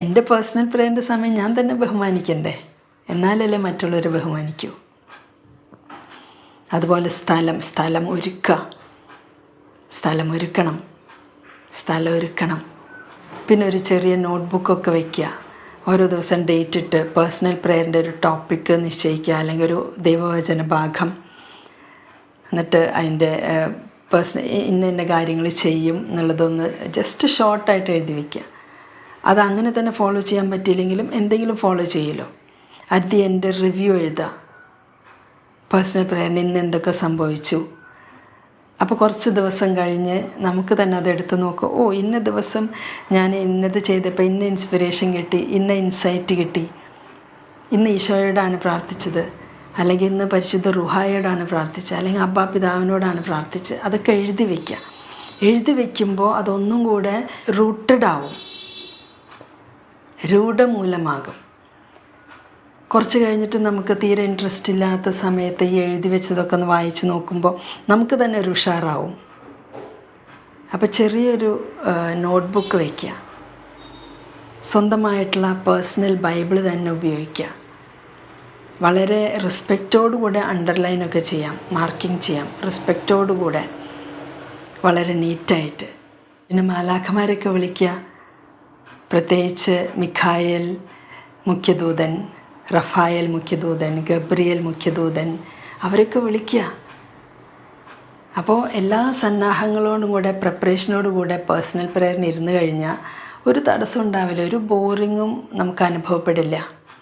എൻ്റെ പേഴ്സണൽ പ്രേയറിൻ്റെ സമയം ഞാൻ തന്നെ ബഹുമാനിക്കണ്ടേ, എന്നാലല്ലേ മറ്റുള്ളവർ ബഹുമാനിക്കൂ. അതുപോലെ സ്ഥലം ഒരുക്കണം. പിന്നെ ഒരു ചെറിയ നോട്ട്ബുക്കൊക്കെ വയ്ക്കുക. ഓരോ ദിവസം ഡേറ്റ് ഇട്ട് പേഴ്സണൽ പ്രേയറിൻ്റെ ഒരു ടോപ്പിക്ക് നിശ്ചയിക്കുക, അല്ലെങ്കിൽ ഒരു ദൈവവചന ഭാഗം, എന്നിട്ട് അതിൻ്റെ ഇന്ന കാര്യങ്ങൾ ചെയ്യും എന്നുള്ളതൊന്ന് ജസ്റ്റ് ഷോർട്ടായിട്ട് എഴുതി വയ്ക്കുക. അതങ്ങനെ തന്നെ ഫോളോ ചെയ്യാൻ പറ്റിയില്ലെങ്കിലും എന്തെങ്കിലും ഫോളോ ചെയ്യുമല്ലോ. അറ്റ് ദി എൻഡ് റിവ്യൂ എഴുതുക, പേഴ്സണൽ പ്രേയറിന് ഇന്ന് എന്തൊക്കെ സംഭവിച്ചു. അപ്പോൾ കുറച്ച് ദിവസം കഴിഞ്ഞ് നമുക്ക് തന്നെ അതെടുത്ത് നോക്കും. ഇന്ന ദിവസം ഞാൻ ഇന്നത് ചെയ്തപ്പോൾ ഇന്ന ഇൻസ്പിറേഷൻ കിട്ടി, ഇന്ന ഇൻസൈറ്റ് കിട്ടി, ഇന്ന് ഈശോയോടാണ് പ്രാർത്ഥിച്ചത്, അല്ലെങ്കിൽ ഇന്ന് പരിശുദ്ധ റുഹായോടാണ് പ്രാർത്ഥിച്ചത്, അല്ലെങ്കിൽ അബ്ബാ പിതാവിനോടാണ് പ്രാർത്ഥിച്ചത്. അതൊക്കെ എഴുതി വയ്ക്കുക. എഴുതി വയ്ക്കുമ്പോൾ അതൊന്നും കൂടെ രൂഢമൂലമാകും. കുറച്ച് കഴിഞ്ഞിട്ട് നമുക്ക് തീരെ ഇൻട്രസ്റ്റ് ഇല്ലാത്ത സമയത്ത് ഈ എഴുതി വെച്ചതൊക്കെ ഒന്ന് വായിച്ച് നോക്കുമ്പോൾ നമുക്ക് തന്നെ ഒരു ഉഷാറാവും. അപ്പോൾ ചെറിയൊരു നോട്ട്ബുക്ക് വയ്ക്കുക. സ്വന്തമായിട്ടുള്ള പേഴ്സണൽ ബൈബിൾ തന്നെ ഉപയോഗിക്കുക. വളരെ റെസ്പെക്റ്റോടുകൂടെ അണ്ടർലൈനൊക്കെ ചെയ്യാം, മാർക്കിംഗ് ചെയ്യാം, റെസ്പെക്റ്റോടുകൂടെ, വളരെ നീറ്റായിട്ട്. പിന്നെ മാലാഖമാരൊക്കെ വിളിക്കുക. പ്രത്യേകിച്ച് മിഖായേൽ മുഖ്യദൂതൻ, റഫായേൽ മുഖ്യദൂതൻ, ഗബ്രിയേൽ മുഖ്യദൂതൻ, അവരൊക്കെ വിളിക്കുക. അപ്പോൾ എല്ലാ സന്നാഹങ്ങളോടും കൂടെ, പ്രിപ്പറേഷനോടുകൂടെ പേഴ്സണൽ പ്രേയറിന് ഇരുന്ന് കഴിഞ്ഞാൽ ഒരു തടസ്സം ഉണ്ടാവില്ല, ഒരു ബോറിങ്ങും നമുക്ക് അനുഭവപ്പെടില്ല.